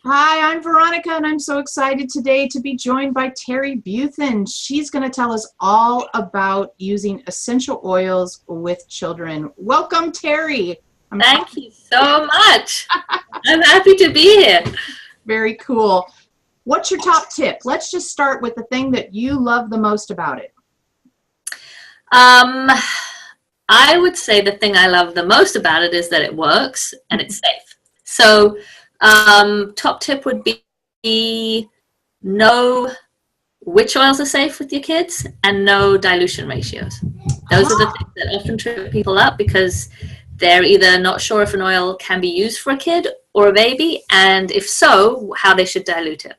Hi, I'm Veronica, and I'm so excited today to be joined by Terri Beuthin. She's going to tell us all about using essential oils with children. Welcome, Terri. Thank you so much. I'm happy to be here. Very cool. What's your top tip? Let's just start with the thing that you love the most about it. I would say the thing I love the most about it is that it works and it's safe. So, top tip would be know which oils are safe with your kids and know dilution ratios. Those are the things that often trip people up because they're either not sure if an oil can be used for a kid or a baby, and if so, how they should dilute it.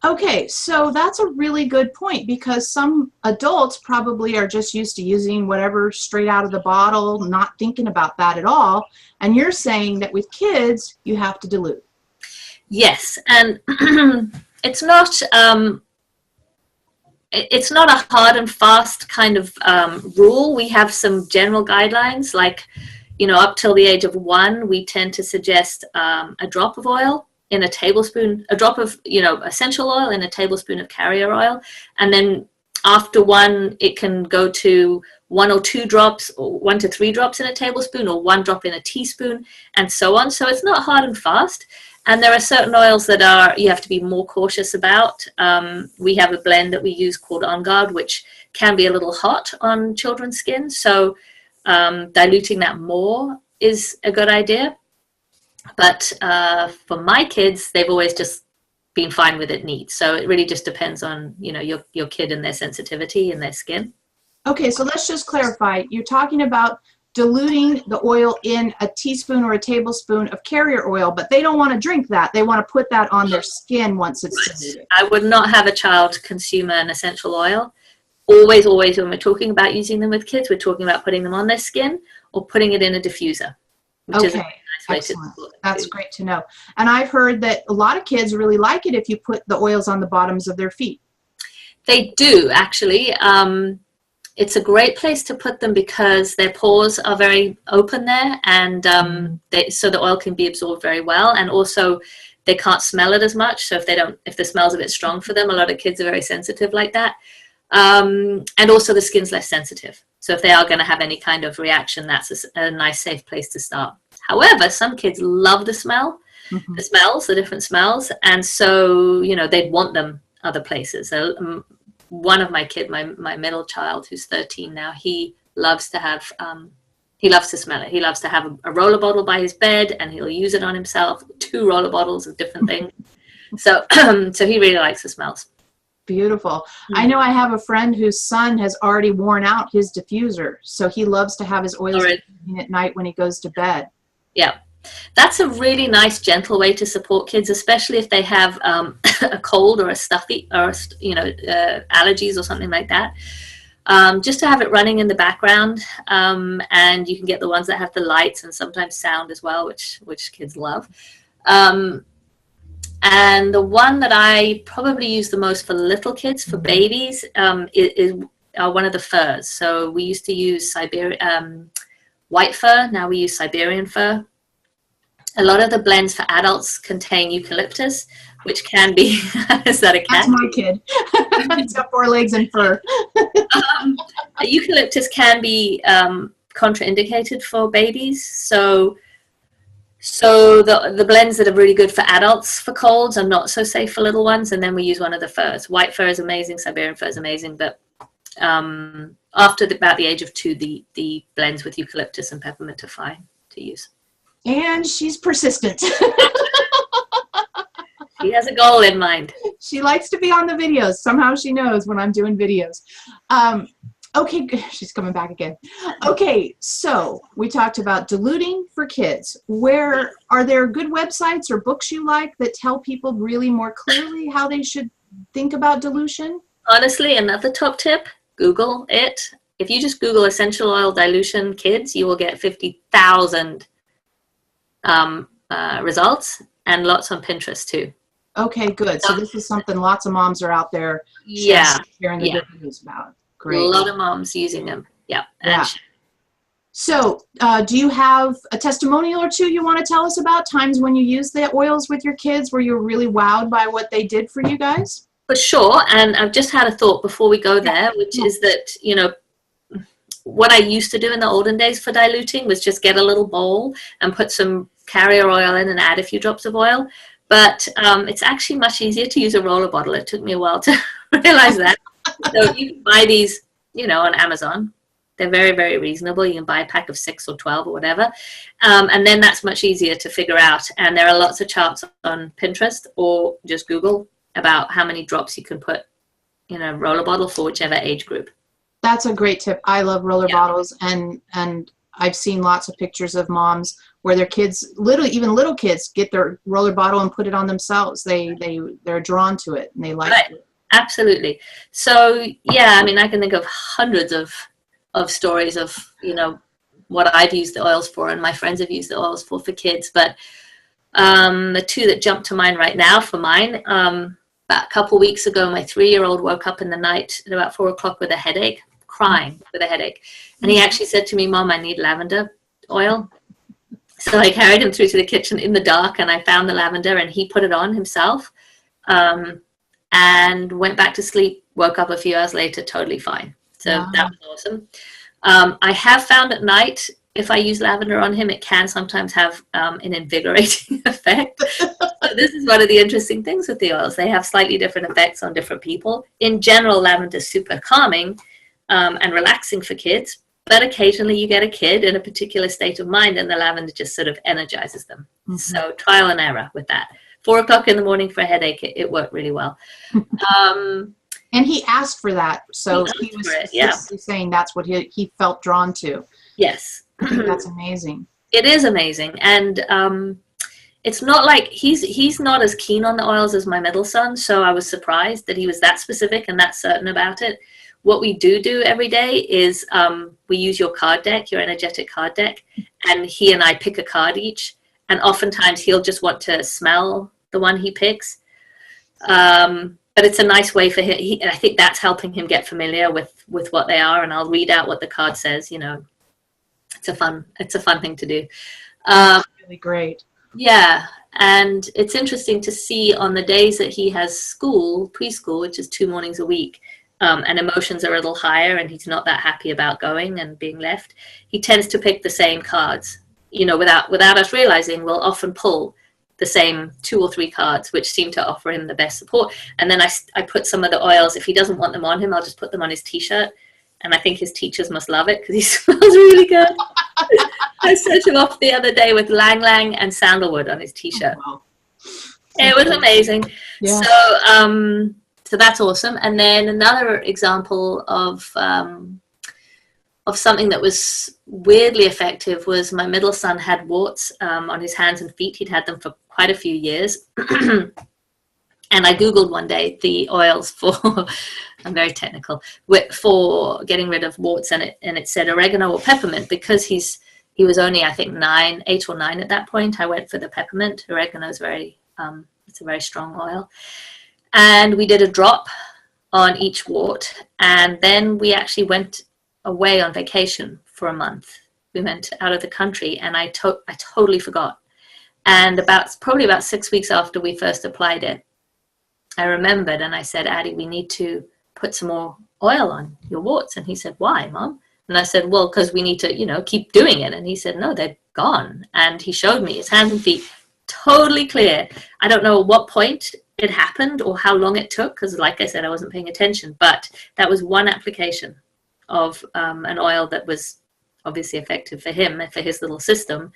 Okay, so that's a really good point because some adults probably are just used to using whatever straight out of the bottle, not thinking about that at all. And you're saying that with kids, you have to dilute. Yes, and it's not a hard and fast kind of rule. We have some general guidelines, like, up till the age of 1, we tend to suggest a drop of oil in a tablespoon, a drop of, essential oil in a tablespoon of carrier oil. And then after 1, it can go to 1 or 2 drops, or 1 to 3 drops in a tablespoon, or 1 drop in a teaspoon, and so on. So it's not hard and fast. And there are certain oils that you have to be more cautious about. We have a blend that we use called On Guard, which can be a little hot on children's skin. So diluting that more is a good idea. But for my kids, they've always just been fine with it neat. So it really just depends on, your kid and their sensitivity and their skin. Okay, so let's just clarify. You're talking about diluting the oil in a teaspoon or a tablespoon of carrier oil, but they don't want to drink that. They want to put that on their skin once it's diluted. I would not have a child consume an essential oil. Always, when we're talking about using them with kids, we're talking about putting them on their skin or putting it in a diffuser. Okay, excellent. That's great to know. And I've heard that a lot of kids really like it if you put the oils on the bottoms of their feet. They do, actually. It's a great place to put them because their pores are very open there, and so the oil can be absorbed very well, and also they can't smell it as much. So if the smell's a bit strong for them, a lot of kids are very sensitive like that. And also the skin's less sensitive. So if they are going to have any kind of reaction, that's a nice, safe place to start. However, some kids love the smell, the different smells. And so, they'd want them other places. So one of my kids, my middle child, who's 13 now, he loves to smell it. He loves to have a roller bottle by his bed, and he'll use it on himself, 2 roller bottles of different things. So he really likes the smells. Beautiful. I know I have a friend whose son has already worn out his diffuser, so he loves to have his oils at night when he goes to bed. Yeah, that's a really nice, gentle way to support kids, especially if they have a cold or a stuffy or allergies or something like that. Just to have it running in the background, and you can get the ones that have the lights and sometimes sound as well, which kids love. And the one that I probably use the most for little kids, for babies, are one of the furs. So we used to use white fur. Now we use Siberian fur. A lot of the blends for adults contain eucalyptus, which can be, is that a cat? That's my kid. It's got 4 legs and fur. Eucalyptus can be contraindicated for babies. So the blends that are really good for adults for colds are not so safe for little ones, and then we use one of the furs. White fur is amazing, Siberian fur is amazing, but after about the age of 2, the blends with eucalyptus and peppermint are fine to use. And she's persistent. She has a goal in mind. She likes to be on the videos. Somehow she knows when I'm doing videos. Okay, she's coming back again. Okay, so we talked about diluting for kids. Where are there good websites or books you like that tell people really more clearly how they should think about dilution? Honestly, another top tip, Google it. If you just Google essential oil dilution kids, you will get 50,000 results, and lots on Pinterest too. Okay, good. So this is something lots of moms are out there sharing the good news about. Great. A lot of moms using them. Yeah. So, do you have a testimonial or two you want to tell us about times when you used the oils with your kids where you were really wowed by what they did for you guys? For sure. And I've just had a thought before we go there, which is that, you know, what I used to do in the olden days for diluting was just get a little bowl and put some carrier oil in and add a few drops of oil. But it's actually much easier to use a roller bottle. It took me a while to realize that. So you can buy these, you know, on Amazon. They're very, very reasonable. You can buy a pack of 6 or 12 or whatever. And then that's much easier to figure out. And there are lots of charts on Pinterest or just Google about how many drops you can put in a roller bottle for whichever age group. That's a great tip. I love roller bottles, and I've seen lots of pictures of moms where their kids, literally even little kids, get their roller bottle and put it on themselves. They're drawn to it and they like it. Absolutely. So yeah, I mean, I can think of hundreds of stories of, you know, what I've used the oils for and my friends have used the oils for kids. But the two that jump to mind right now for mine, about a couple weeks ago, my 3-year-old woke up in the night at about 4 o'clock with a headache, crying with a headache. And he actually said to me, "Mom, I need lavender oil." So I carried him through to the kitchen in the dark and I found the lavender and he put it on himself and went back to sleep, woke up a few hours later, totally fine. So that was awesome. I have found at night, if I use lavender on him, it can sometimes have an invigorating effect. So this is one of the interesting things with the oils. They have slightly different effects on different people. In general, lavender is super calming and relaxing for kids. But occasionally you get a kid in a particular state of mind and the lavender just sort of energizes them. Mm-hmm. So trial and error with that. 4 o'clock in the morning for a headache, it worked really well. And he asked for that. So he was saying that's what he felt drawn to. Yes. That's amazing. It is amazing. And it's not like he's not as keen on the oils as my middle son. So I was surprised that he was that specific and that certain about it. What we do every day is we use your card deck, your energetic card deck, and he and I pick a card each. And oftentimes he'll just want to smell the one he picks. But it's a nice way for him. I think that's helping him get familiar with what they are. And I'll read out what the card says. You know, it's a fun thing to do. That's really great. Yeah. And it's interesting to see on the days that he has preschool, which is 2 mornings a week, and emotions are a little higher and he's not that happy about going and being left, he tends to pick the same cards. You know, without us realizing, we'll often pull the same 2 or 3 cards, which seem to offer him the best support. And then I put some of the oils, if he doesn't want them on him, I'll just put them on his t-shirt. And I think his teachers must love it because he smells really good. I sent him off the other day with Lang Lang and sandalwood on his t-shirt. Oh, wow. It was amazing. Yeah. So that's awesome. And then another example of something that was weirdly effective was my middle son had warts on his hands and feet. He'd had them for quite a few years. And I Googled one day the oils for, I'm very technical, for getting rid of warts, and it said oregano or peppermint. Because he was only, I think, 8 or 9 at that point, I went for the peppermint. Oregano is it's a very strong oil. And we did a drop on each wart. And then we actually went away on vacation for a month. We went out of the country and I totally forgot. And probably about 6 weeks after we first applied it, I remembered and I said, "Addie, we need to put some more oil on your warts." And he said, "Why, Mom?" And I said, "Well, because we need to, keep doing it." And he said, "No, they're gone." And he showed me his hands and feet, totally clear. I don't know at what point it happened or how long it took, because like I said, I wasn't paying attention. But that was one application of an oil that was obviously effective for him and for his little system.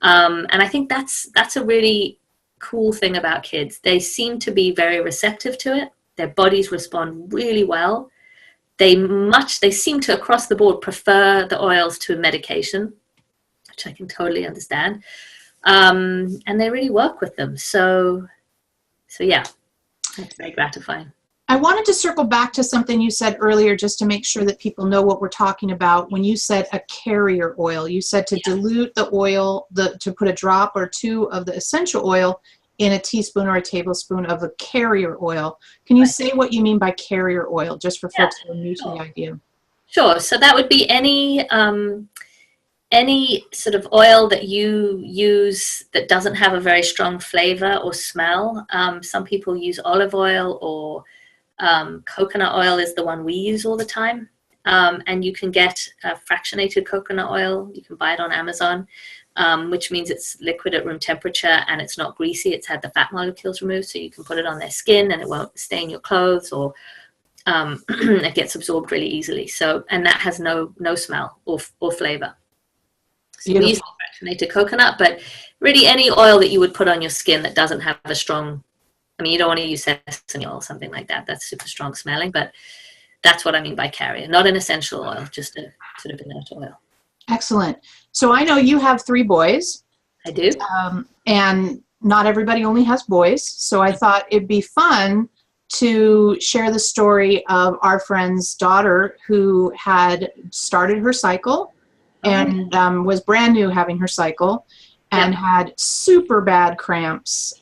And I think that's a really cool thing about kids. They seem to be very receptive to it. Their bodies respond really well. They seem to, across the board, prefer the oils to medication, which I can totally understand. And they really work with them. So yeah, it's very gratifying. I wanted to circle back to something you said earlier, just to make sure that people know what we're talking about. When you said a carrier oil, you said to dilute the oil, to put a drop or 2 of the essential oil in a teaspoon or a tablespoon of a carrier oil. Can you say what you mean by carrier oil, just for folks who are new to the idea? Sure. So that would be any any sort of oil that you use that doesn't have a very strong flavor or smell. Some people use olive oil, or coconut oil is the one we use all the time. And you can get fractionated coconut oil. You can buy it on Amazon, which means it's liquid at room temperature and it's not greasy. It's had the fat molecules removed, so you can put it on their skin and it won't stain your clothes, or it gets absorbed really easily. So, and that has no smell or flavor. So we use fractionated coconut, but really any oil that you would put on your skin that doesn't have a strong, I mean, you don't want to use sesame oil or something like that. That's super strong smelling, but that's what I mean by carrier. Not an essential oil, just a sort of inert oil. Excellent. So I know you have 3 boys. I do. And not everybody only has boys. So I thought it'd be fun to share the story of our friend's daughter who had started her cycle and was brand new having her cycle, and had super bad cramps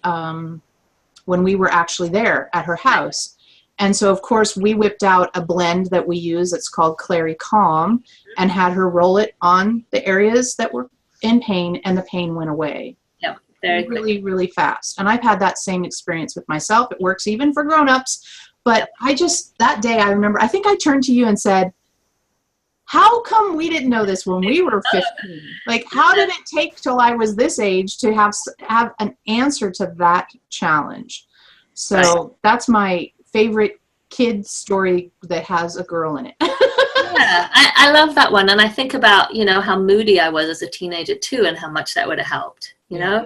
when we were actually there at her house. And so, of course, we whipped out a blend that we use. It's called Clary Calm, and had her roll it on the areas that were in pain, and the pain went away. Yeah, very really, really fast. And I've had that same experience with myself. It works even for grown-ups. But I just, that day, I remember, I think I turned to you and said, how come we didn't know this when we were 15? Like, how did it take till I was this age to have an answer to that challenge? So that's my favorite kid story that has a girl in it. Yeah, I love that one. And I think about, you know, how moody I was as a teenager too, and how much that would have helped, you know?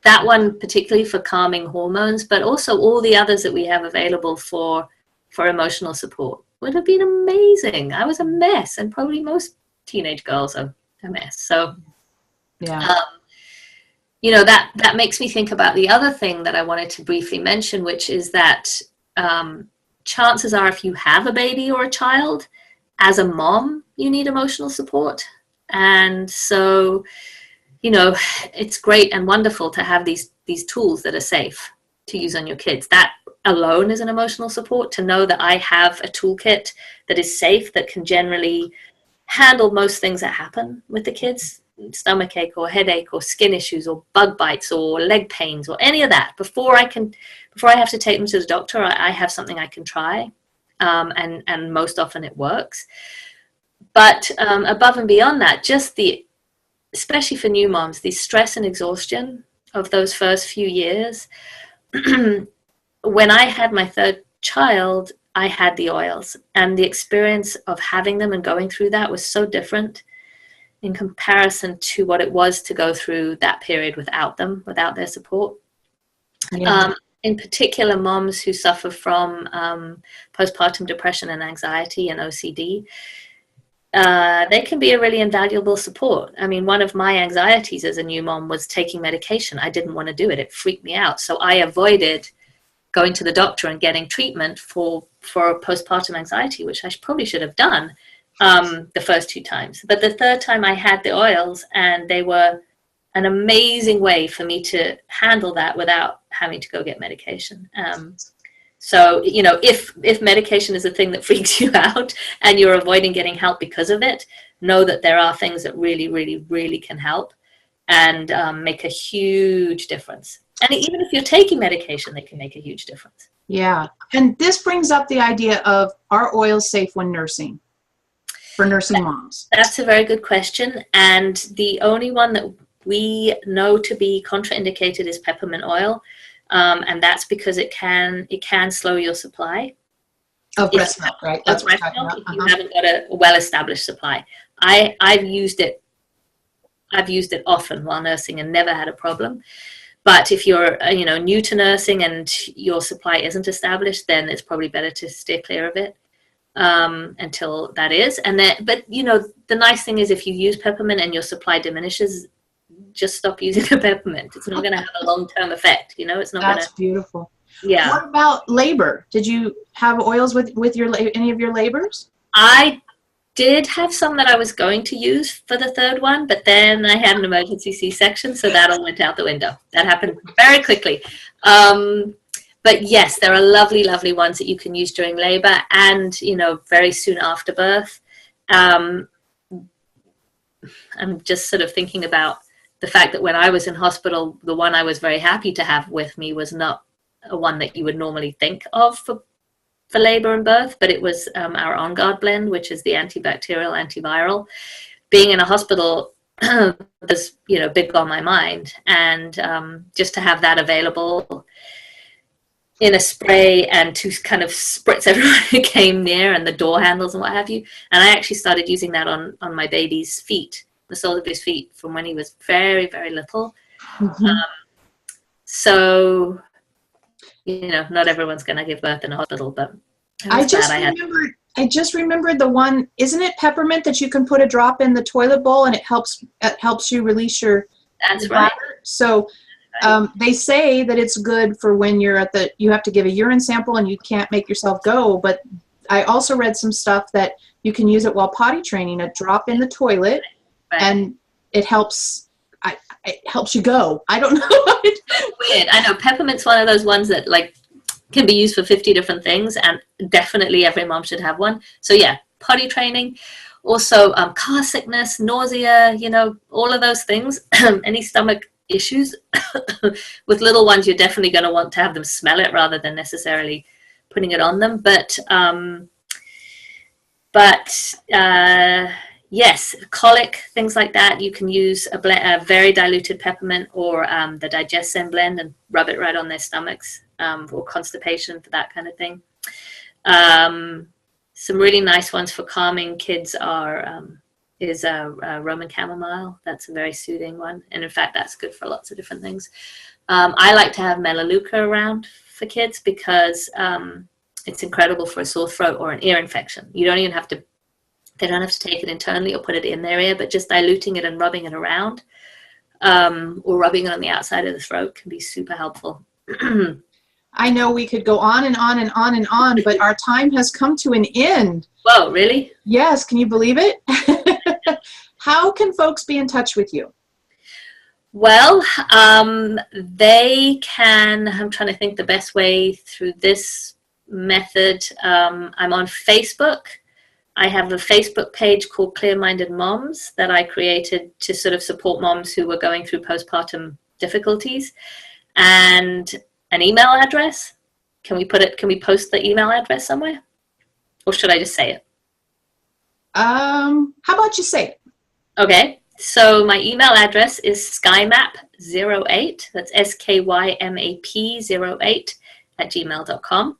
That one particularly for calming hormones, but also all the others that we have available for emotional support would have been amazing. I was a mess, and probably most teenage girls are a mess. So, you know, that makes me think about the other thing that I wanted to briefly mention, which is that chances are, if you have a baby or a child, as a mom, you need emotional support. And so, you know, it's great and wonderful to have these tools that are safe to use on your kids. That alone is an emotional support, to know that I have a toolkit that is safe, that can generally handle most things that happen with the kids, stomachache or headache or skin issues or bug bites or leg pains or any of that. Before I have to take them to the doctor, I have something I can try, and most often it works. But above and beyond that, just especially for new moms, the stress and exhaustion of those first few years. When I had my 3rd child, I had the oils, and the experience of having them and going through that was so different in comparison to what it was to go through that period without them, without their support. Yeah. In particular, moms who suffer from postpartum depression and anxiety and OCD, they can be a really invaluable support. I mean, one of my anxieties as a new mom was taking medication. I didn't want to do it. It freaked me out. So I avoided going to the doctor and getting treatment for postpartum anxiety, which I probably should have done the first 2 times. But the 3rd time I had the oils, and they were an amazing way for me to handle that without having to go get medication. So, you know, if medication is a thing that freaks you out and you're avoiding getting help because of it, know that there are things that really, really, really can help and make a huge difference. And even if you're taking medication, they can make a huge difference. Yeah. And this brings up the idea of, are oils safe when nursing, for nursing moms? That's a very good question. And the only one that we know to be contraindicated is peppermint oil. And that's because it can slow your supply. Of breast milk, right? That's breast milk, if you haven't got a well-established supply. I've used it often while nursing and never had a problem. But if you're, new to nursing and your supply isn't established, then it's probably better to steer clear of it until that is. And then, but the nice thing is, if you use peppermint and your supply diminishes, just stop using the peppermint. It's not going to have a long-term effect. It's not. That's beautiful. Yeah. What about labor? Did you have oils with any of your labors? I did have some that I was going to use for the 3rd one, but then I had an emergency C-section, so that all went out the window. That happened very quickly. But yes, there are lovely, lovely ones that you can use during labor and, very soon after birth. I'm just sort of thinking about the fact that when I was in hospital, the one I was very happy to have with me was not a one that you would normally think of for labor and birth, but it was our On Guard blend, which is the antibacterial, antiviral. Being in a hospital was, you know, big on my mind, and just to have that available in a spray and to kind of spritz everyone who came near, and the door handles and what have you. And I actually started using that on my baby's feet, the soles of his feet, from when he was very, very little. So, you know, not everyone's going to give birth in a hospital, but I just remembered the one, isn't it peppermint, that you can put a drop in the toilet bowl and it helps you release your That's right. bladder? So they say that it's good for when you're you have to give a urine sample and you can't make yourself go, but I also read some stuff that you can use it while potty training, a drop in the toilet, and it helps you go. I don't know. Weird. I know peppermint's one of those ones that like can be used for 50 different things, and definitely every mom should have one. So yeah, potty training. Also car sickness, nausea, you know, all of those things. Any stomach issues with little ones, you're definitely going to want to have them smell it rather than necessarily putting it on them. But yes, colic, things like that, you can use a very diluted peppermint or the Digestin blend and rub it right on their stomachs, or constipation, for that kind of thing. Some really nice ones for calming kids is Roman chamomile. That's a very soothing one, and in fact that's good for lots of different things. I like to have melaleuca around for kids because it's incredible for a sore throat or an ear infection. They don't have to take it internally or put it in their ear, but just diluting it and rubbing it around, or rubbing it on the outside of the throat, can be super helpful. I know we could go on and on and on and on, but our time has come to an end. Whoa, really? Yes, can you believe it? How can folks be in touch with you? Well, they can, I'm trying to think the best way through this method. I'm on Facebook. I have a Facebook page called Clear Minded Moms that I created to sort of support moms who were going through postpartum difficulties, and an email address. Can we post the email address somewhere? Or should I just say it? How about you say it? Okay. So my email address is skymap08. That's SKYMAP08 @gmail.com.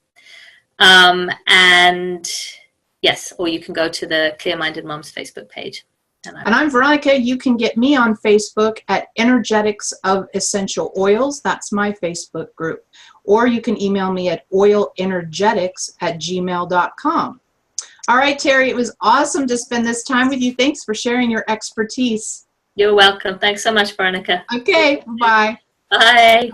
And yes, or you can go to the Clear Minded Moms Facebook page. And I'm Veronica. You can get me on Facebook at Energetics of Essential Oils. That's my Facebook group. Or you can email me at oilenergetics@gmail.com. All right, Terri, it was awesome to spend this time with you. Thanks for sharing your expertise. You're welcome. Thanks so much, Veronica. Okay, bye. Bye.